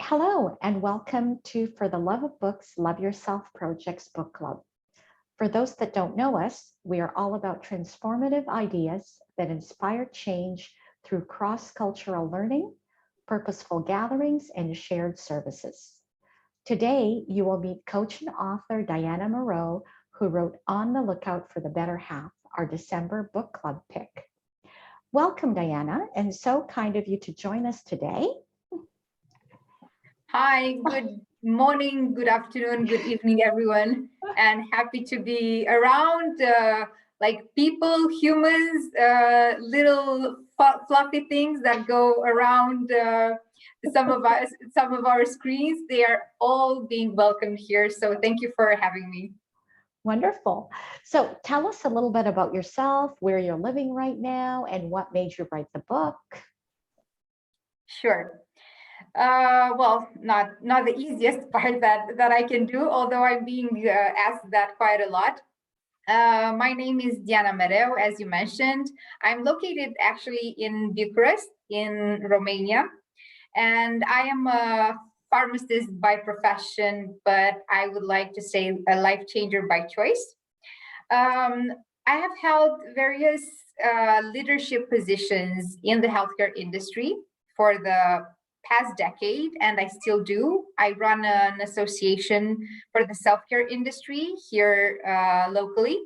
Hello, and welcome to For the Love of Books, Love Yourself Project's Book Club. For those that don't know us, we are all about transformative ideas that inspire change through cross-cultural learning, purposeful gatherings, and shared services. Today, you will meet coach and author Diana Mereu, who wrote On the Lookout for the Better Half, our December book club pick. Welcome, Diana, and so kind of you to join us today. Hi, good morning, good afternoon, good evening, everyone, and happy to be around like people, humans, little fluffy things that go around some of our screens. They are all being welcomed here. So thank you for having me. Wonderful. So tell us a little bit about yourself, where you're living right now, and what made you write the book. Sure. Well, not the easiest part that I can do, although I'm being asked that quite a lot. My name is Diana Mereu, as you mentioned. I'm located actually in Bucharest, in Romania, and I am a pharmacist by profession, but I would like to say a life changer by choice. I have held various leadership positions in the healthcare industry for the past decade, and I still do. I run an association for the self-care industry here locally.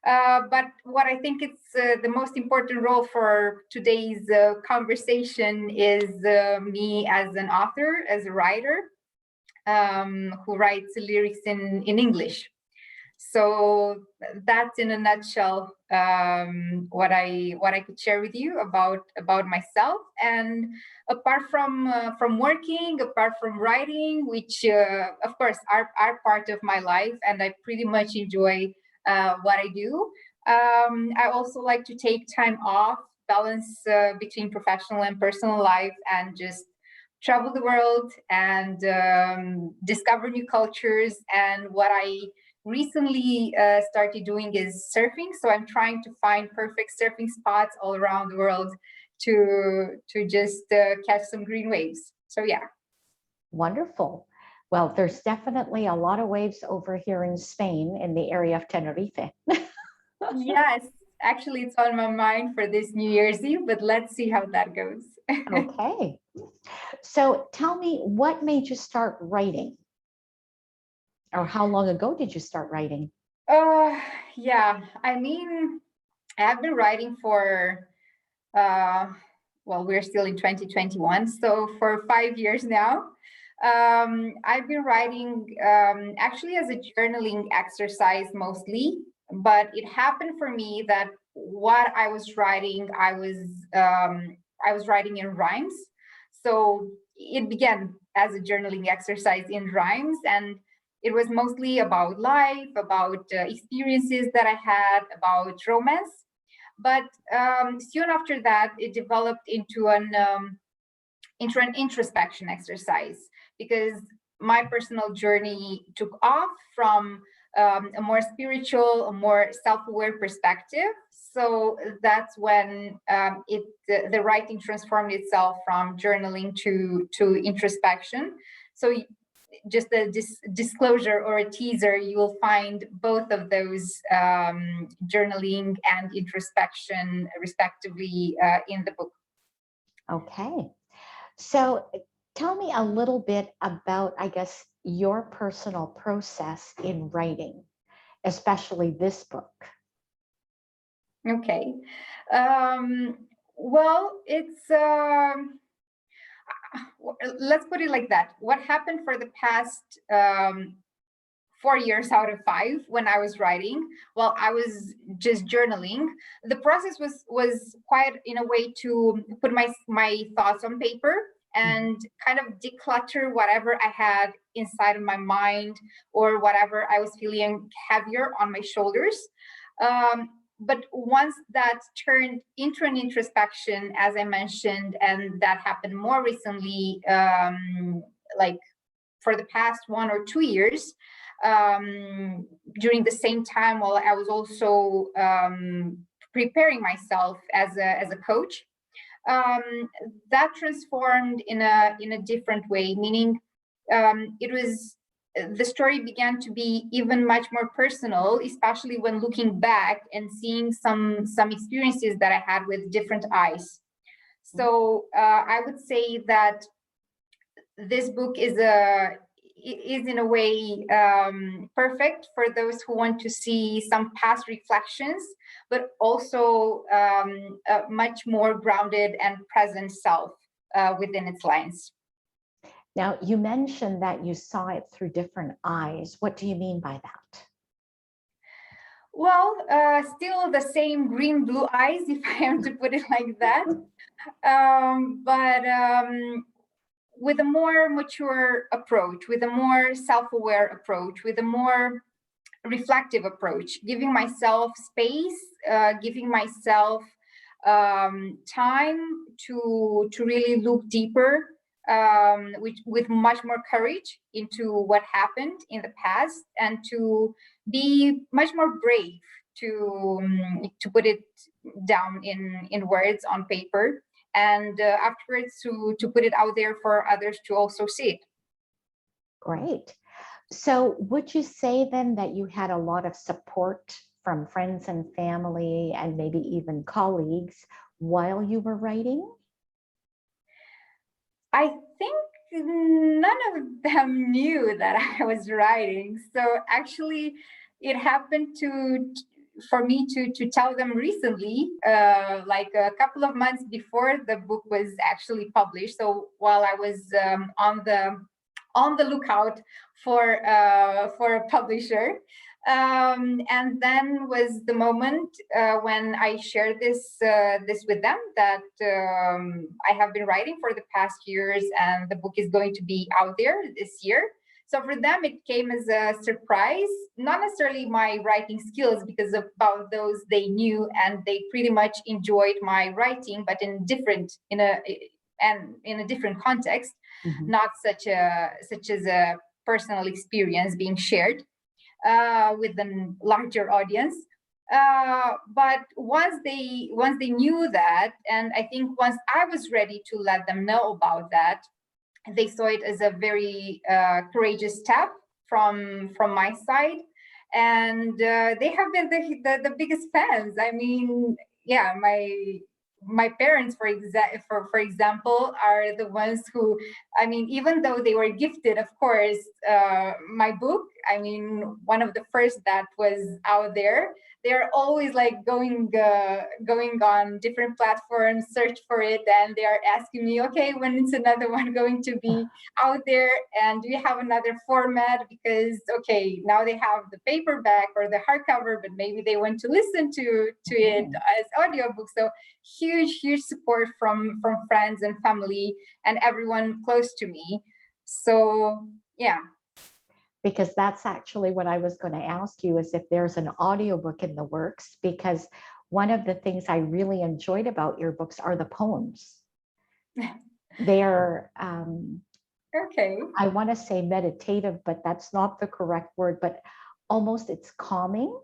But what I think it's the most important role for today's conversation is me as an author, as a writer, who writes lyrics in English. So that's in a nutshell what I could share with you about myself. And apart from working, apart from writing, which of course are part of my life, and I pretty much enjoy what I do. I also like to take time off, balance between professional and personal life, and just travel the world and discover new cultures. And what I recently started doing is surfing. So I'm trying to find perfect surfing spots all around the world to just catch some green waves. So yeah. Wonderful. Well, there's definitely a lot of waves over here in Spain in the area of Tenerife. Yes, actually it's on my mind for this New Year's Eve, but let's see how that goes. Okay. So tell me, what made you start writing? Or how long ago did you start writing? Yeah, I mean, I have been writing for well, we're still in 2021, so for 5 years now. I've been writing actually as a journaling exercise mostly, but it happened for me that what I was writing, I was writing in rhymes. So it began as a journaling exercise in rhymes, and it was mostly about life, about experiences that I had, about romance. But soon after that, it developed into an introspection exercise, because my personal journey took off from a more spiritual, a more self-aware perspective. So that's when the writing transformed itself from journaling to introspection. So just a disclosure or a teaser, you will find both of those journaling and introspection respectively in the book. Okay. So tell me a little bit about, I guess, your personal process in writing, especially this book. Okay. Well, it's let's put it like that. What happened for the past 4 years out of 5 when I was writing? Well, I was just journaling. The process was quite in a way to put my thoughts on paper and kind of declutter whatever I had inside of my mind or whatever I was feeling heavier on my shoulders. But once that turned into an introspection, as I mentioned, and that happened more recently, like for the past 1 or 2 years, during the same time while I was also preparing myself as a coach. that transformed in a different way, meaning it was the story began to be even much more personal, especially when looking back and seeing some experiences that I had with different eyes. So I would say that this book is in a way perfect for those who want to see some past reflections, but also a much more grounded and present self within its lines. Now, you mentioned that you saw it through different eyes. What do you mean by that? Well, still the same green-blue eyes, if I am to put it like that. But with a more mature approach, with a more self-aware approach, with a more reflective approach, giving myself space, giving myself time to really look deeper, with much more courage into what happened in the past, and to be much more brave to put it down in words on paper, and afterwards to put it out there for others to also see it. Great. So would you say then that you had a lot of support from friends and family and maybe even colleagues while you were writing? I think none of them knew that I was writing. So actually, it happened for me to tell them recently, like a couple of months before the book was actually published. So while I was on the lookout for a publisher. And then was the moment when I shared this with them, that I have been writing for the past years, and the book is going to be out there this year. So for them, it came as a surprise, not necessarily my writing skills, because about those they knew and they pretty much enjoyed my writing, but in a different context, not such as a personal experience being shared with a larger audience. But once they knew that, and I think once I was ready to let them know about that, they saw it as a very courageous step from my side, and they have been the biggest fans. I mean, yeah, my parents, for example, are the ones who, I mean, even though they were gifted, of course, my book, I mean, one of the first that was out there, they're always like going on different platforms, search for it, and they are asking me, okay, when is another one going to be out there, and do you have another format? Because okay, now they have the paperback or the hardcover, but maybe they want to listen to it as audiobook. So huge support from friends and family and everyone close to me. So yeah. Because that's actually what I was going to ask you, is if there's an audiobook in the works, because one of the things I really enjoyed about your books are the poems. They're, okay. I want to say meditative, but that's not the correct word, but almost it's calming,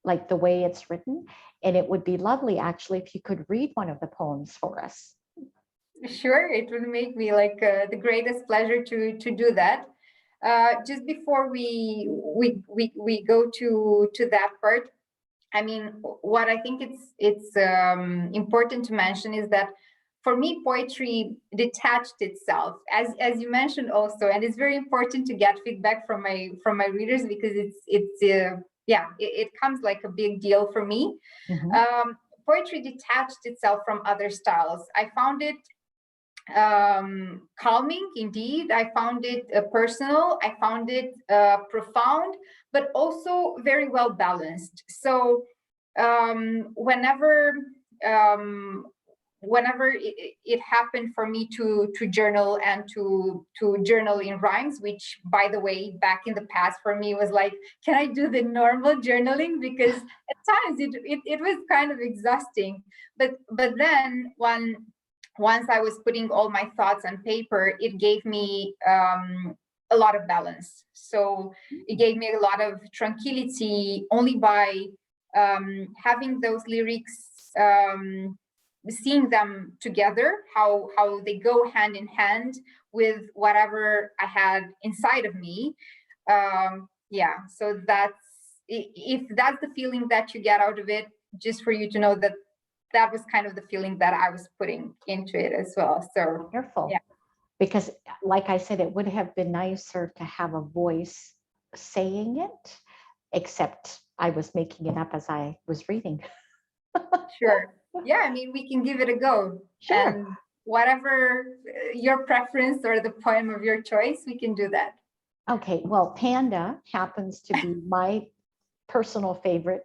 like the way it's written. And it would be lovely, actually, if you could read one of the poems for us. Sure, it would make me like the greatest pleasure to do that. Just before we go to that part, I mean, what I think it's important to mention is that for me, poetry detached itself, as you mentioned also, and it's very important to get feedback from my readers, because it comes like a big deal for me. Poetry detached itself from other styles. I found it calming, indeed. I found it personal. I found it profound, but also very well balanced. So whenever it happened for me to journal, and to journal in rhymes, which, by the way, back in the past for me was like, can I do the normal journaling? Because at times it was kind of exhausting. But then once I was putting all my thoughts on paper, it gave me a lot of balance. So it gave me a lot of tranquility only by having those lyrics seeing them together, how they go hand in hand with whatever I had inside of me. Yeah, so if that's the feeling that you get out of it, just for you to know that that was kind of the feeling that I was putting into it as well. So Wonderful. yeah. Because like I said, it would have been nicer to have a voice saying it, except I was making it up as I was reading. Sure. Yeah, I mean, we can give it a go. Sure. And whatever your preference or the poem of your choice, we can do that. Okay, well, Panda happens to be my personal favorite.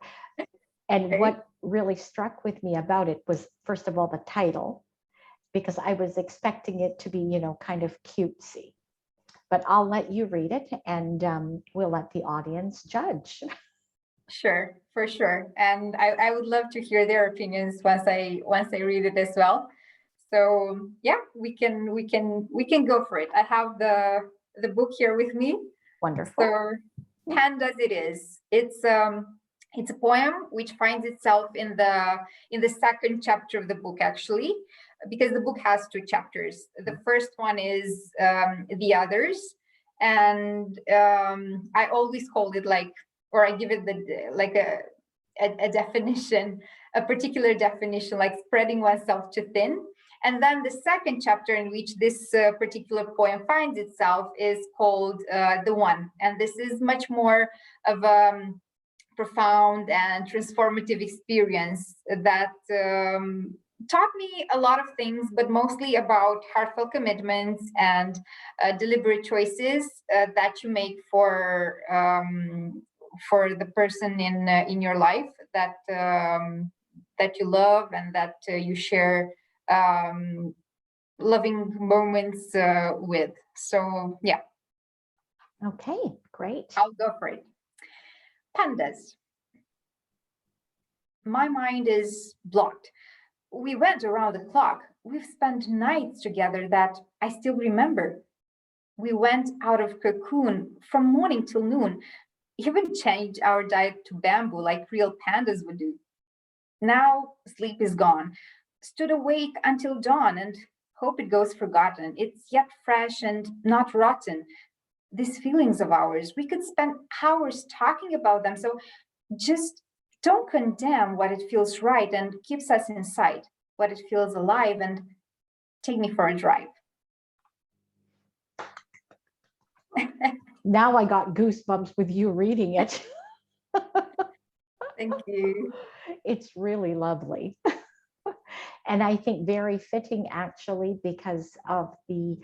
And Okay. what really struck with me about it was, first of all, the title, because I was expecting it to be, you know, kind of cutesy. But I'll let you read it, and we'll let the audience judge. Sure, for sure. And I would love to hear their opinions once I read it as well. So yeah, we can go for it. I have the book here with me. Wonderful. So Pandas it is. It's a poem which finds itself in the second chapter of the book, actually, because the book has two chapters. The first one is The Others, and I always call it like, or I give it a definition, a particular definition, like spreading oneself too thin. And then the second chapter in which this particular poem finds itself is called The One. And this is much more of a profound and transformative experience that taught me a lot of things, but mostly about heartfelt commitments and deliberate choices that you make for the person in your life that that you love and that you share loving moments with. So yeah. Okay, great. I'll go for it. Pandas. My mind is blocked. We went around the clock. We've spent nights together that I still remember. We went out of cocoon from morning till noon, even changed our diet to bamboo like real pandas would do. Now sleep is gone. Stood awake until dawn and hope it goes forgotten. It's yet fresh and not rotten. These feelings of ours, we could spend hours talking about them. So just don't condemn what it feels right and keeps us inside, what it feels alive, and take me for a drive. Now I got goosebumps with you reading it. Thank you. It's really lovely. And I think very fitting, actually, because of the,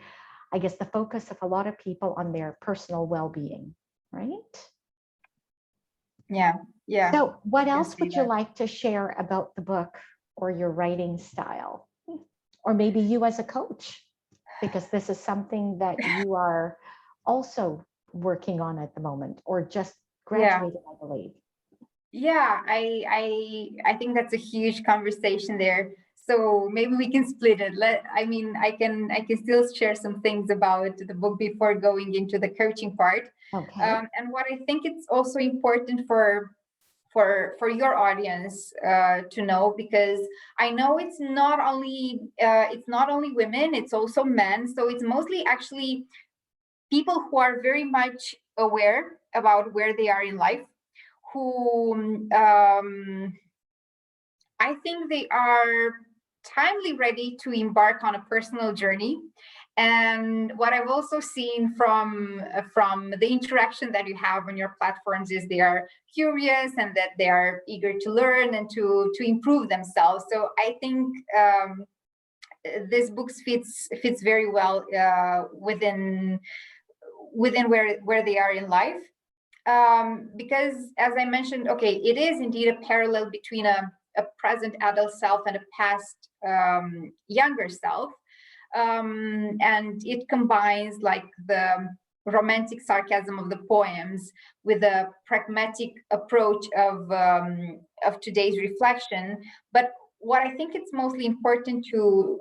I guess, the focus of a lot of people on their personal well-being, right? Yeah, yeah. So what else see would you that. like to share about the book or your writing style? Or maybe you as a coach, because this is something that you are also working on at the moment, or just graduated, I believe. Yeah, I think that's a huge conversation there. So maybe we can split it. I can still share some things about the book before going into the coaching part. Okay. And what I think it's also important for your audience to know, because I know it's not only women, it's also men. So it's mostly actually people who are very much aware about where they are in life, who I think they are timely ready to embark on a personal journey. And what I've also seen from the interaction that you have on your platforms is they are curious and that they are eager to learn and to improve themselves. So I think this book fits very well within where they are in life. Because as I mentioned, okay, it is indeed a parallel between a present adult self and a past younger self. And it combines like the romantic sarcasm of the poems with a pragmatic approach of today's reflection. But what I think it's mostly important to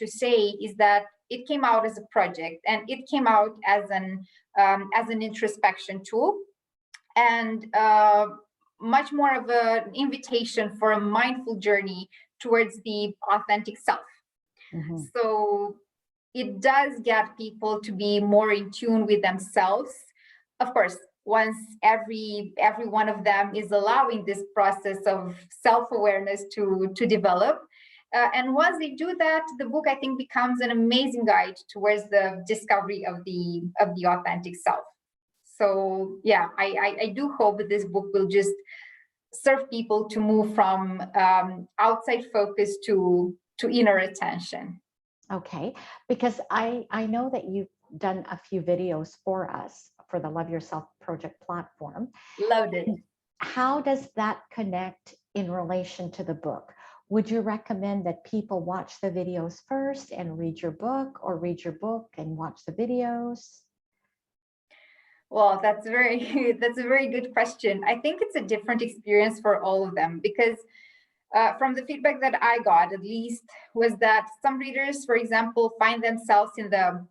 say is that it came out as a project, and it came out as an introspection tool, and much more of an invitation for a mindful journey towards the authentic self. Mhm. So it does get people to be more in tune with themselves. Of course, once every one of them is allowing this process of self-awareness to develop. And once they do that, the book, I think, becomes an amazing guide towards the discovery of the authentic self. So yeah, I do hope that this book will just serve people to move from outside focus to inner attention. Okay, because I know that you've done a few videos for us for the Love Yourself Project platform. Loved it. How does that connect in relation to the book? Would you recommend that people watch the videos first and read your book, or read your book and watch the videos? Well, that's a very good question. I think it's a different experience for all of them, because from the feedback that I got, at least, was that some readers, for example, find themselves in the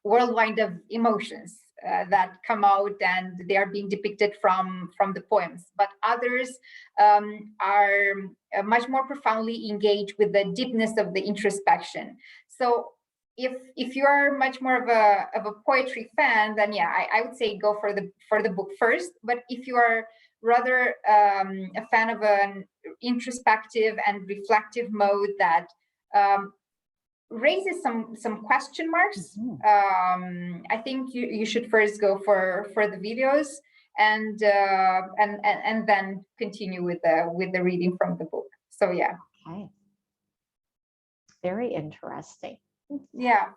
whirlwind of emotions that come out and they are being depicted from the poems. But others are much more profoundly engaged with the deepness of the introspection. So if you are much more of a poetry fan, then yeah, I would say go for the book first. But if you are rather a fan of an introspective and reflective mode that raises some question marks, I think you should first go for the videos, and then continue with the reading from the book. So yeah. Okay, very interesting. Yeah.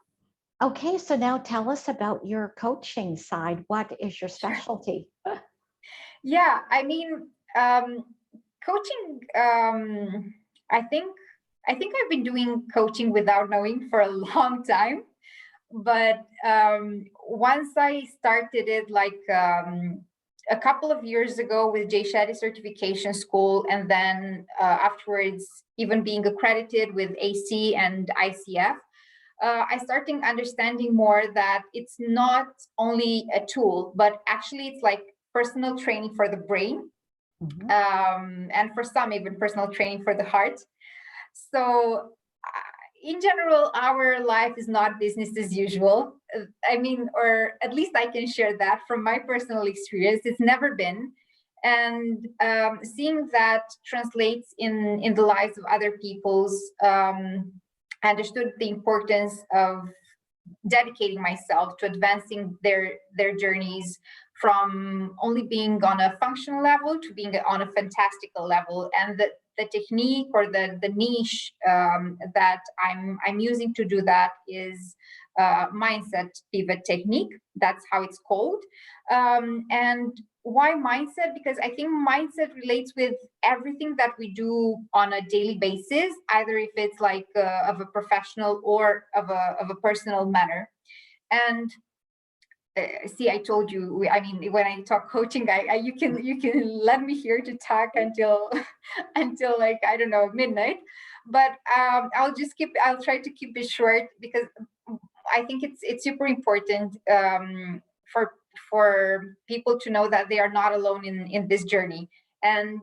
Okay, so now tell us about your coaching side. What is your Sure. specialty? Yeah, I mean, coaching, I think I've been doing coaching without knowing for a long time. But once I started it, like a couple of years ago with J Shetty Certification School, and then afterwards even being accredited with AC and ICF, I started understanding more that it's not only a tool, but actually it's like personal training for the brain, and for some even personal training for the heart. So in general, our life is not business as usual. I mean, or at least I can share that from my personal experience. It's never been. And seeing that translates in the lives of other people's, I understood the importance of dedicating myself to advancing their journeys from only being on a functional level to being on a fantastical level. And the technique or the niche that I'm using to do that is mindset pivot technique. That's how it's called. And why mindset? Because I think mindset relates with everything that we do on a daily basis, either if it's like of a professional or of a personal manner. And see, I told you, I mean, when I talk coaching, you can let me here to talk until until like, I don't know, midnight. But I'll try to keep it short, because I think it's super important for people to know that they are not alone in this journey. And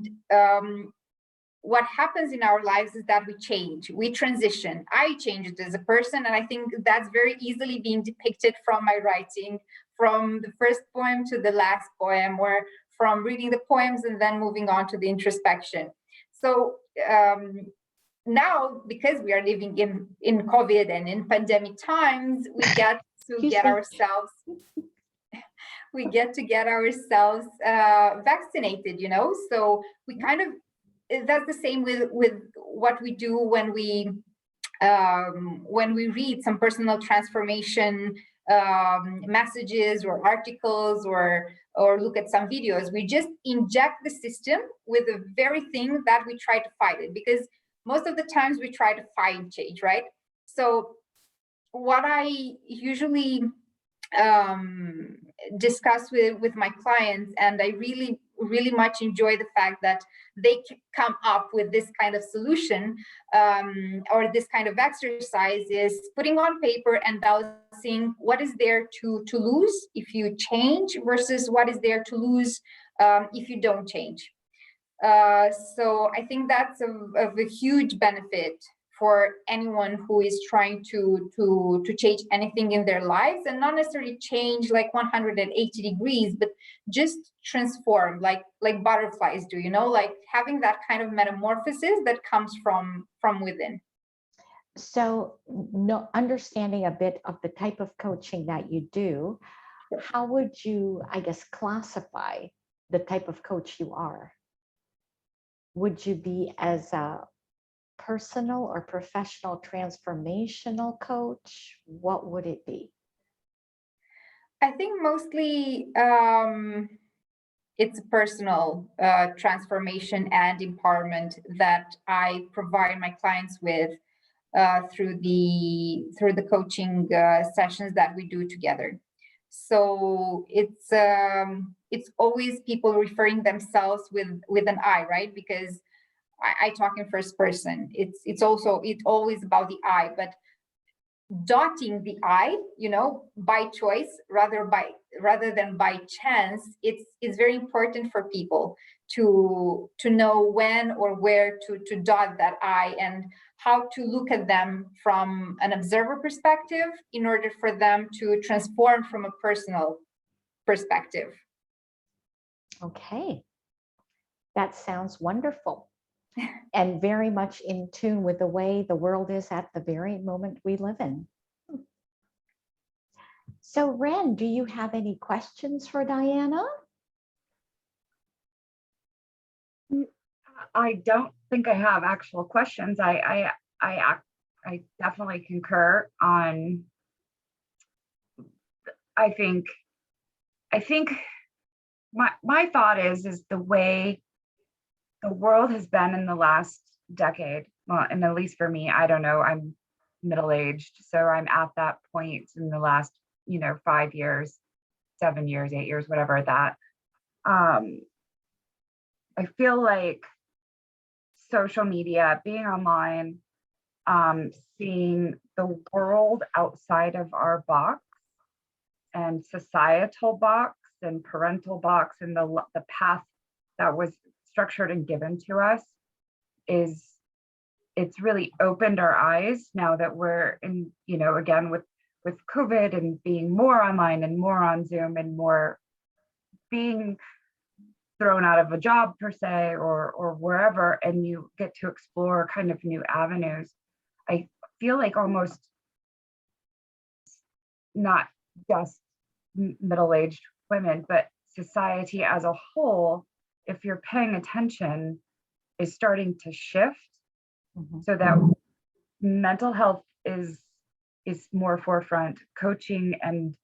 what happens in our lives is that we transition. I changed as a person, and I think that's very easily being depicted from my writing, from the first poem to the last poem, or from reading the poems and then moving on to the introspection. So now, because we are living in COVID and in pandemic times, we get to get ourselves vaccinated, so we kind of, that's the same with what we do when we read some personal transformation messages or articles, or look at some videos. We just inject the system with the very thing that we try to fight it, because most of the times we try to fight change, right? So what I usually discuss with my clients, and I really much enjoy the fact that they come up with this kind of solution, or this kind of exercise, is putting on paper and balancing what is there to lose if you change versus what is there to lose if you don't change. So I think that's of a huge benefit for anyone who is trying to change anything in their lives, and not necessarily change like 180 degrees, but just transform like butterflies do, like having that kind of metamorphosis that comes from within. So, no, understanding a bit of the type of coaching that you do, how would you, I guess, classify the type of coach you are? Would you be as a personal or professional transformational coach? What would it be? I think mostly it's personal transformation and empowerment that I provide my clients with through the coaching sessions that we do together. So it's always people referring themselves with an I, right? Because I talk in first person. It's always about the I, but dotting the I, by choice rather than by chance, it's very important for people to know when or where to dot that I, and how to look at them from an observer perspective in order for them to transform from a personal perspective. Okay, that sounds wonderful and very much in tune with the way the world is at the very moment we live in. So, Ren, do you have any questions for Diana? I don't think I have actual questions. I definitely concur on. I think my thought is the way the world has been in the last decade. Well, and at least for me, I don't know. I'm middle-aged, so I'm at that point in the last 5 years, 7 years, 8 years, whatever that. I feel like social media, being online, seeing the world outside of our box and societal box and parental box and the path that was structured and given to us it's really opened our eyes now that we're in, again with COVID and being more online and more on Zoom and more being thrown out of a job per se or wherever, and you get to explore kind of new avenues. I feel like almost not just middle-aged women, but society as a whole, if you're paying attention, is starting to shift so that mental health is more forefront, coaching and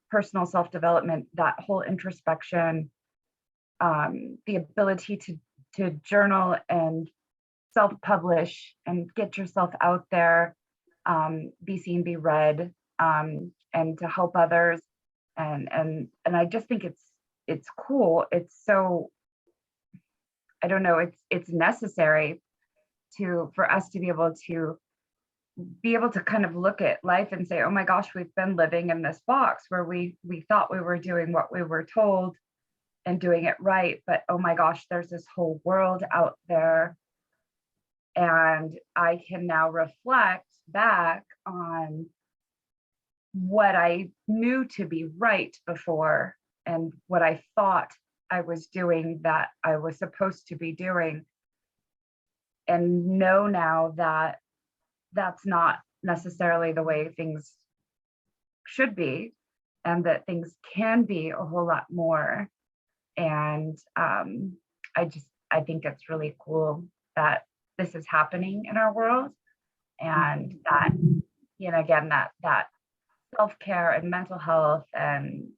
personal self-development, that whole introspection, the ability to journal and self-publish and get yourself out there, be seen, be read, and to help others. And I just think it's cool. It's so, I don't know, it's necessary for us to be able to kind of look at life and say, oh my gosh, we've been living in this box where we thought we were doing what we were told and doing it right, but oh my gosh, there's this whole world out there. And I can now reflect back on what I knew to be right before and what I thought I was doing that I was supposed to be doing, and know now that that's not necessarily the way things should be, and that things can be a whole lot more. And I think it's really cool that this is happening in our world, and that, again, that self-care and mental health and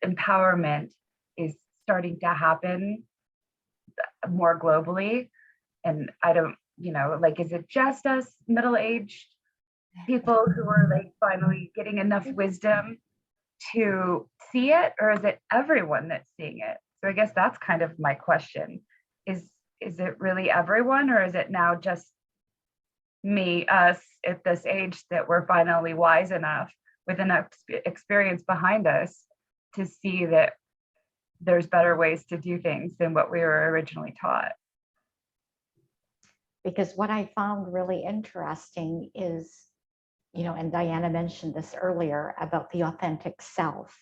empowerment is starting to happen more globally. And I don't, is it just us middle-aged people who are like finally getting enough wisdom to see it, or is it everyone that's seeing it? So I guess that's kind of my question. Is it really everyone, or is it now just me, us at this age that we're finally wise enough with enough experience behind us to see that there's better ways to do things than what we were originally taught. Because what I found really interesting is, and Diana mentioned this earlier about the authentic self.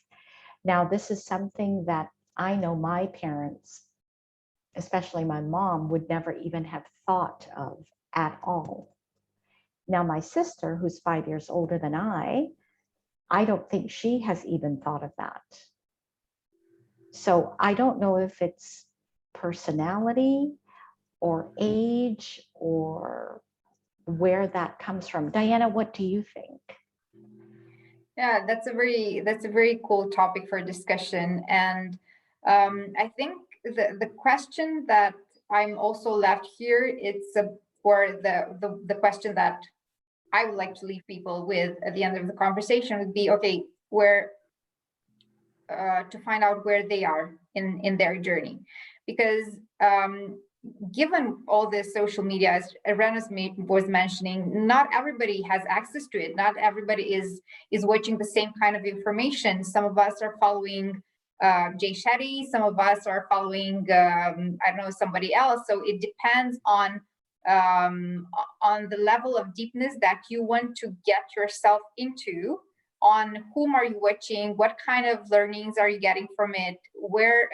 Now, this is something that I know my parents, especially my mom, would never even have thought of at all. Now, my sister, who's 5 years older than I don't think she has even thought of that. So I don't know if it's personality or age or where that comes from. Diana, what do you think? Yeah, that's a very cool topic for discussion. And I think the question that I'm also left here, it's or the question that I would like to leave people with at the end of the conversation would be, okay, where to find out where they are in their journey, because given all this social media, as Rena's was mentioning, not everybody has access to it. Not everybody is watching the same kind of information. Some of us are following Jay Shetty, some of us are following I don't know, somebody else. So it depends on the level of deepness that you want to get yourself into, on whom are you watching, what kind of learnings are you getting from it, where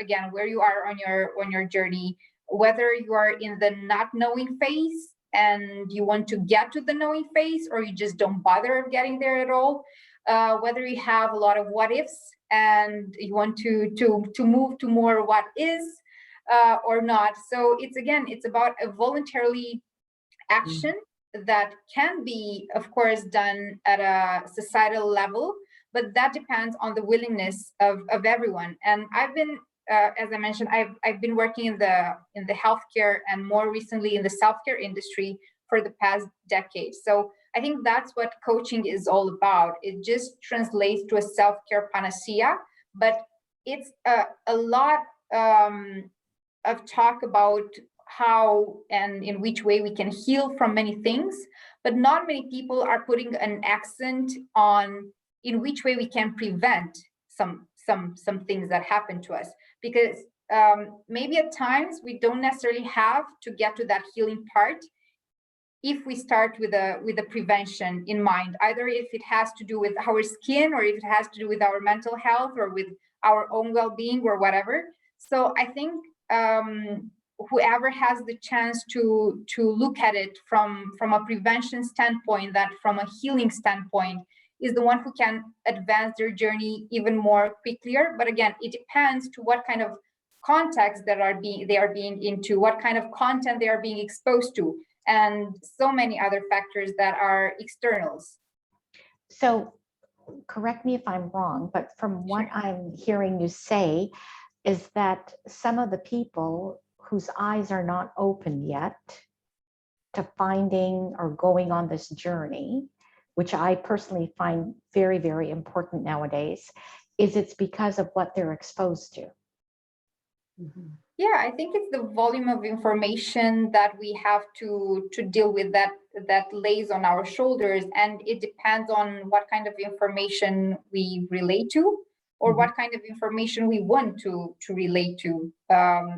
you are on your journey, whether you are in the not knowing phase and you want to get to the knowing phase, or you just don't bother getting there at all, whether you have a lot of what ifs and you want to move to more what is or not. So it's about a voluntarily action that can be, of course, done at a societal level, but that depends on the willingness of everyone. And I've been, as I mentioned, I've been working in the healthcare and more recently in the self-care industry for the past decade. So I think that's what coaching is all about. It just translates to a self-care panacea, but it's a lot of talk about how and in which way we can heal from many things, but not many people are putting an accent on in which way we can prevent some things that happen to us, because maybe at times we don't necessarily have to get to that healing part if we start with a prevention in mind, either if it has to do with our skin or if it has to do with our mental health or with our own well-being or whatever. So I think whoever has the chance to look at it from a prevention standpoint, that from a healing standpoint, is the one who can advance their journey even more quicker. But again, it depends to what kind of context they are being into, what kind of content they are being exposed to, and so many other factors that are externals. So correct me if I'm wrong, but from what I'm hearing you say is that some of the people whose eyes are not open yet to finding or going on this journey, which I personally find very, very important nowadays, is it's because of what they're exposed to. Mm-hmm. Yeah, I think it's the volume of information that we have to deal with that lays on our shoulders, and it depends on what kind of information we relate to, or what kind of information we want to relate to,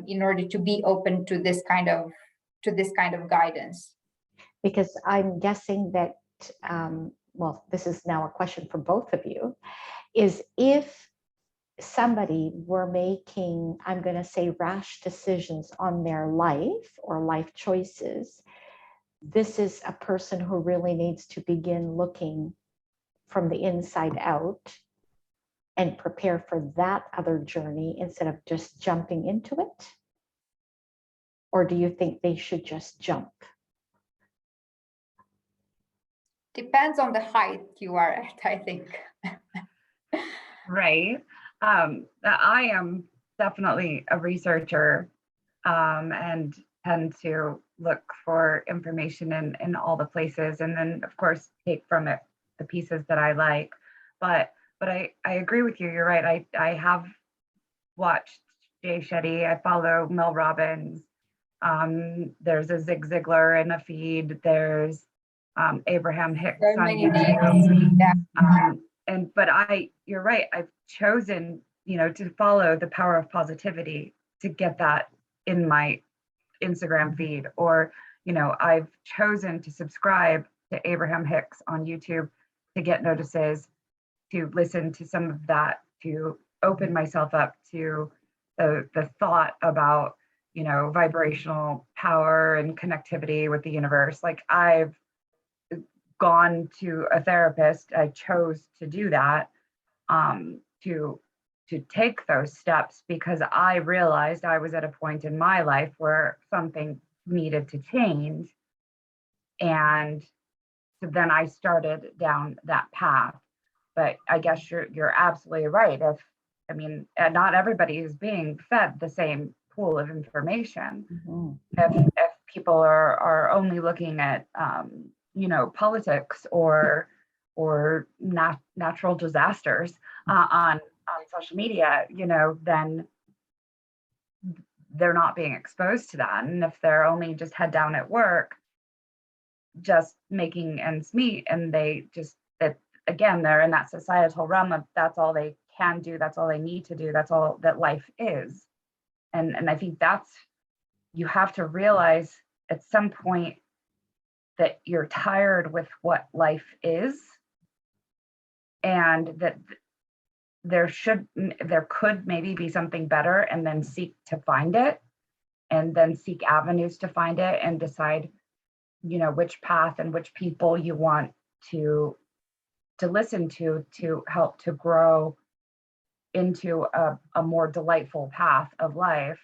in order to be open to this kind of guidance. Because I'm guessing that, well, this is now a question for both of you, is if somebody were making, I'm going to say, rash decisions on their life or life choices, this is a person who really needs to begin looking from the inside out and prepare for that other journey instead of just jumping into it? Or do you think they should just jump? Depends on the height you are at, I think. Right. I am definitely a researcher, and tend to look for information in all the places, and then of course take from it the pieces that I like. But I agree with you. You're right. I have watched Jay Shetty. I follow Mel Robbins. There's a Zig Ziglar in a feed. There's Abraham Hicks on YouTube. Yeah. But you're right. I've chosen to follow the power of positivity, to get that in my Instagram feed, or, I've chosen to subscribe to Abraham Hicks on YouTube to get notices, to listen to some of that, to open myself up to the thought about, vibrational power and connectivity with the universe. Like, I've gone to a therapist. I chose to do that, to take those steps, because I realized I was at a point in my life where something needed to change. And so then I started down that path. But I guess you're absolutely right. Not everybody is being fed the same pool of information. If people are only looking at politics or natural disasters on social media, then they're not being exposed to that. And if they're only just head down at work, just making ends meet, and again, they're in that societal realm of that's all they can do, that's all they need to do, that's all that life is. And I think you have to realize at some point that you're tired with what life is, and that there could maybe be something better, and then seek to find it, and then seek avenues to find it, and decide, which path and which people you want to listen to help to grow into a more delightful path of life.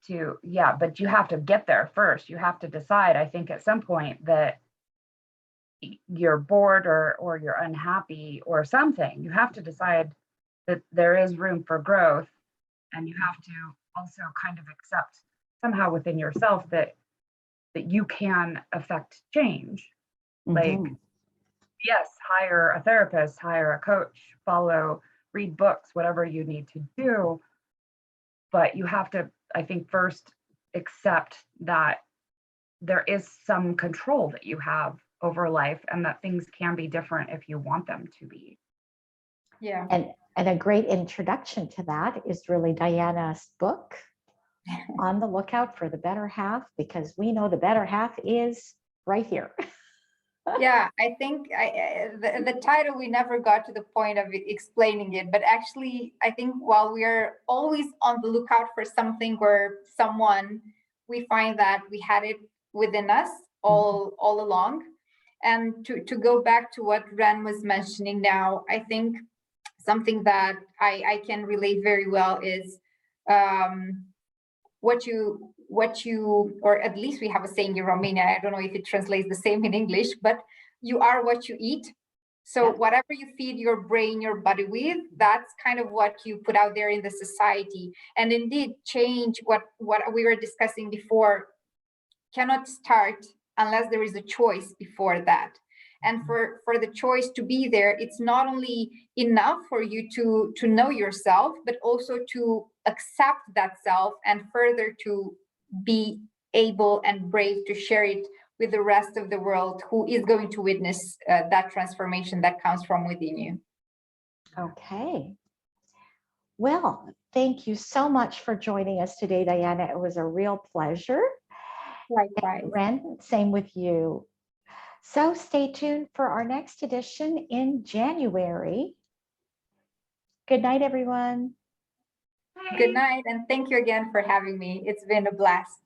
But you have to get there first. You have to decide, I think, at some point that you're bored or you're unhappy or something. You have to decide that there is room for growth, and you have to also kind of accept somehow within yourself that you can affect change. Like, yes, hire a therapist, hire a coach, read books, whatever you need to do. But you have to, I think, first accept that there is some control that you have over life, and that things can be different if you want them to be. Yeah. And a great introduction to that is really Diana's book, On the Lookout for the Better Half, because we know the better half is right here. Yeah, I think the title, we never got to the point of explaining it, but actually, I think while we are always on the lookout for something or someone, we find that we had it within us all along. And to go back to what Ren was mentioning now, I think something that I can relate very well is what you, or at least we have a saying in Romania, I don't know if it translates the same in English, but you are what you eat. So whatever you feed your brain, your body with, that's kind of what you put out there in the society. And indeed, change, what we were discussing before, cannot start unless there is a choice before that. And for the choice to be there, it's not only enough for you to know yourself, but also to accept that self, and further to be able and brave to share it with the rest of the world who is going to witness that transformation that comes from within you. Okay. Well, thank you so much for joining us today, Diana. It was a real pleasure. Likewise. And Ren, same with you. So stay tuned for our next edition in January. Good night, everyone. Good night, and thank you again for having me. It's been a blast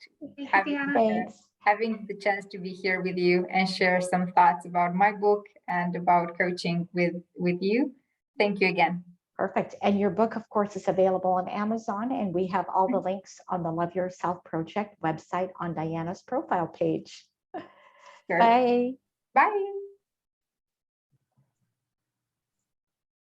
having the chance to be here with you and share some thoughts about my book and about coaching with you. Thank you again. Perfect. And your book, of course, is available on Amazon, and we have all the links on the Love Yourself Project website on Diana's profile page. Sure. Bye. Bye.